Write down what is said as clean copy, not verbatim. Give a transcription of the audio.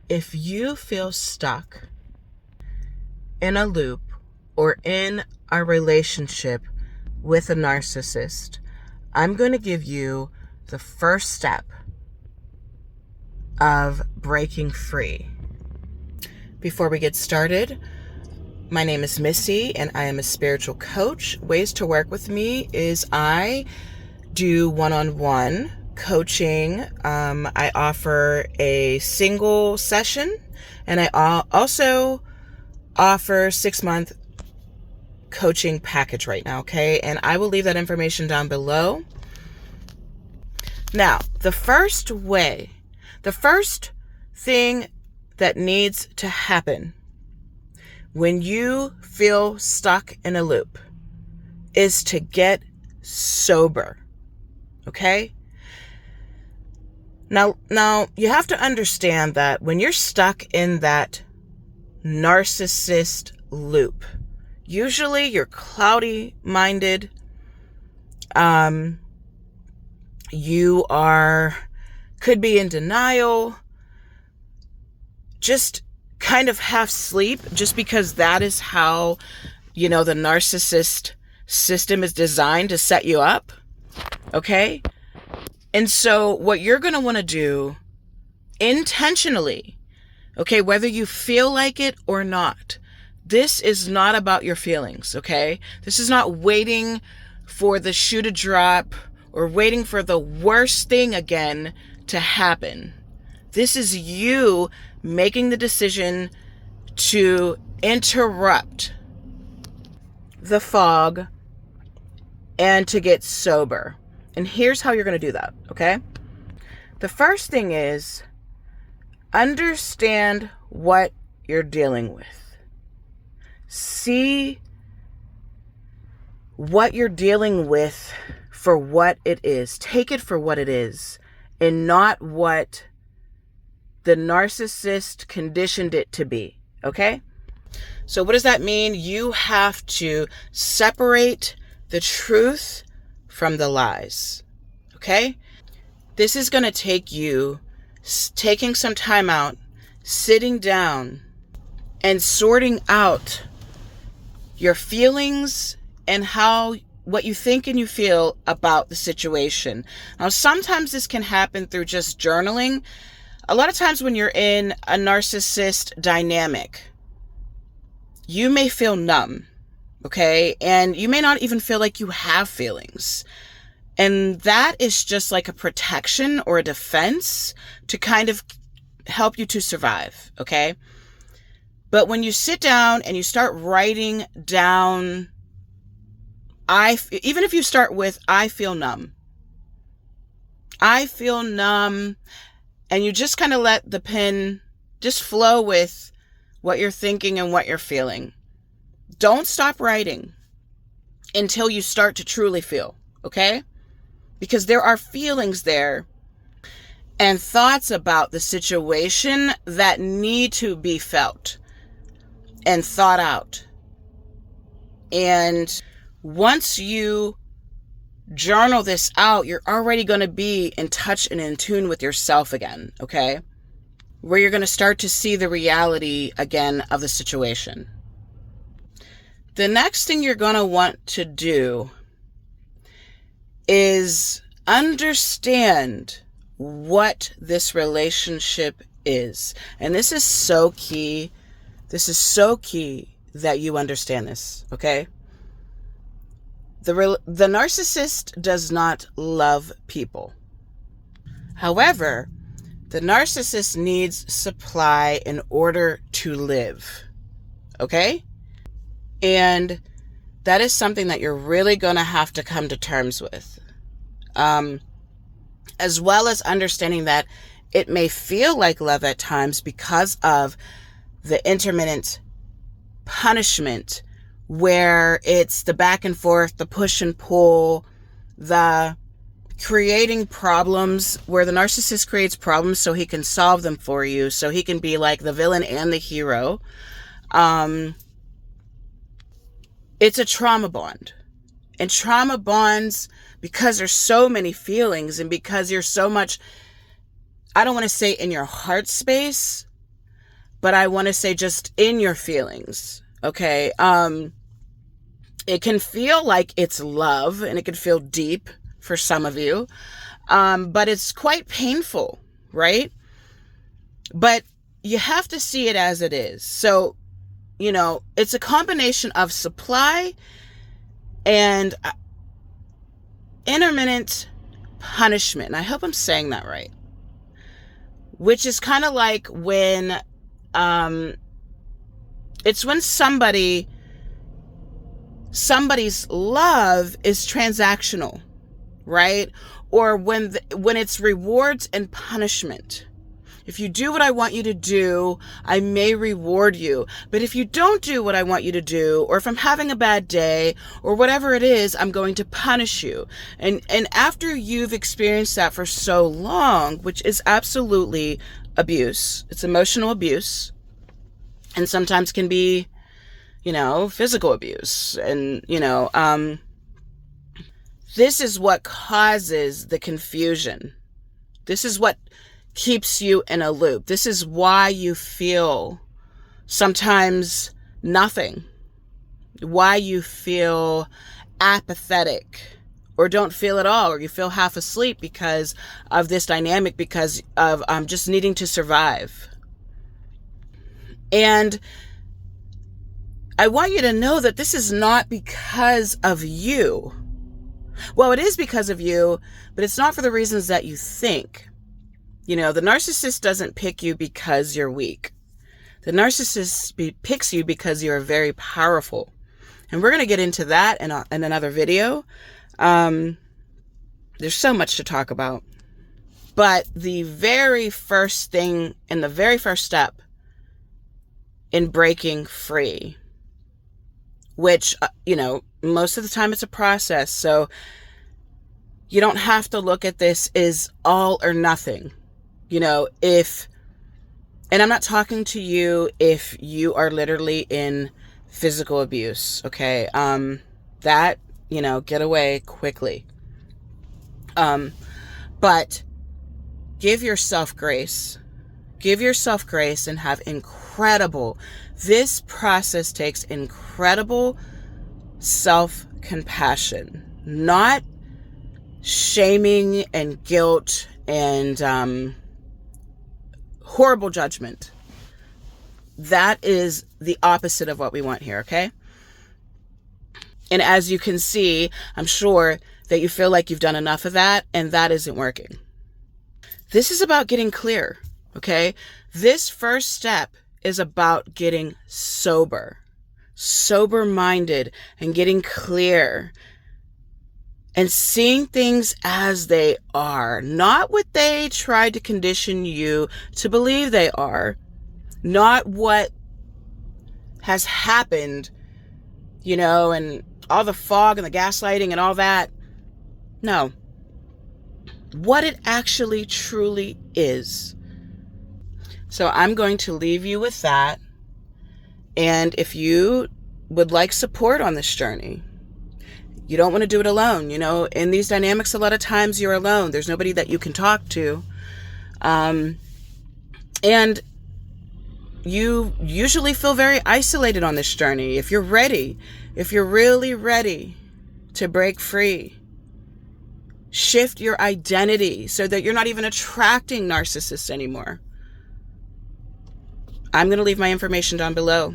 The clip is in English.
If you feel stuck in a loop or in a relationship with a narcissist, I'm going to give you the first step of breaking free. Before we get started, my name is Missy and I am a spiritual coach. Ways to work with me is I do one-on-one coaching. I offer a single session, and I also offer 6-month coaching package right now, okay? And I will leave that information down below. Now, the first thing that needs to happen when you feel stuck in a loop is to get sober, okay? Now you have to understand that when you're stuck in that narcissist loop, usually you're cloudy-minded. You could be in denial, just kind of half asleep, just because that is how, the narcissist system is designed to set you up. Okay? And so what you're going to want to do intentionally, okay, whether you feel like it or not, this is not about your feelings, okay? This is not waiting for the shoe to drop or waiting for the worst thing again to happen. This is you making the decision to interrupt the fog and to get sober. And here's how you're going to do that, okay? The first thing is understand what you're dealing with. See what you're dealing with for what it is. Take it for what it is and not what the narcissist conditioned it to be, okay? So what does that mean? You have to separate the truth from the lies, okay? This is going to take you taking some time out, sitting down, and sorting out your feelings and what you think and you feel about the situation. Now, sometimes this can happen through just journaling. A lot of times when you're in a narcissist dynamic, you may feel numb, okay? And you may not even feel like you have feelings. And that is just like a protection or a defense to kind of help you to survive, okay? But when you sit down and you start writing down, even if you start with, I feel numb. I feel numb. And you just kind of let the pen just flow with what you're thinking and what you're feeling. Don't stop writing until you start to truly feel, okay? Because there are feelings there and thoughts about the situation that need to be felt and thought out. And once you journal this out, you're already going to be in touch and in tune with yourself again, okay? Where you're going to start to see the reality again of the situation. The next thing you're going to want to do is understand what this relationship is. And this is so key. This is so key that you understand this, okay? The narcissist does not love people. However, the narcissist needs supply in order to live, okay? And that is something that you're really going to have to come to terms with. As well as understanding that it may feel like love at times because of the intermittent punishment, where it's the back and forth, the push and pull, the creating problems, where the narcissist creates problems so he can solve them for you, so he can be like the villain and the hero. It's a trauma bond. And trauma bonds, because there's so many feelings and because you're so much, I don't want to say in your heart space, but I want to say just in your feelings, okay? It can feel like it's love, and it can feel deep for some of you, but it's quite painful, right? But you have to see it as it is. So, it's a combination of supply and intermittent punishment. And I hope I'm saying that right. Which is kind of like when, it's when somebody's love is transactional, right? Or when it's rewards and punishment. If you do what I want you to do, I may reward you. But if you don't do what I want you to do, or if I'm having a bad day, or whatever it is, I'm going to punish you. And after you've experienced that for so long, which is absolutely abuse, it's emotional abuse, and sometimes can be, physical abuse. And, this is what causes the confusion. This is what keeps you in a loop. This is why you feel sometimes nothing. Why you feel apathetic or don't feel at all, or you feel half asleep because of this dynamic, because of just needing to survive. And I want you to know that this is not because of you. Well, it is because of you, but it's not for the reasons that you think. The narcissist doesn't pick you because you're weak. The narcissist picks you because you're very powerful. And we're going to get into that in another video. There's so much to talk about. But the very first thing and the very first step in breaking free, which, most of the time it's a process. So you don't have to look at this as all or nothing. And I'm not talking to you if you are literally in physical abuse, okay? That, get away quickly. But give yourself grace. Give yourself grace and have this process takes incredible self-compassion, not shaming and guilt and horrible judgment. That is the opposite of what we want here, okay? And as you can see, I'm sure that you feel like you've done enough of that, and that isn't working. This is about getting clear, okay? This first step is about getting sober-minded, and getting clear, and seeing things as they are, not what they tried to condition you to believe they are, not what has happened, and all the fog and the gaslighting and all that. No. What it actually truly is. So I'm going to leave you with that. And if you would like support on this journey, you don't want to do it alone. In these dynamics, a lot of times you're alone. There's nobody that you can talk to. And you usually feel very isolated on this journey. If you're ready, if you're really ready to break free, shift your identity so that you're not even attracting narcissists anymore. I'm going to leave my information down below.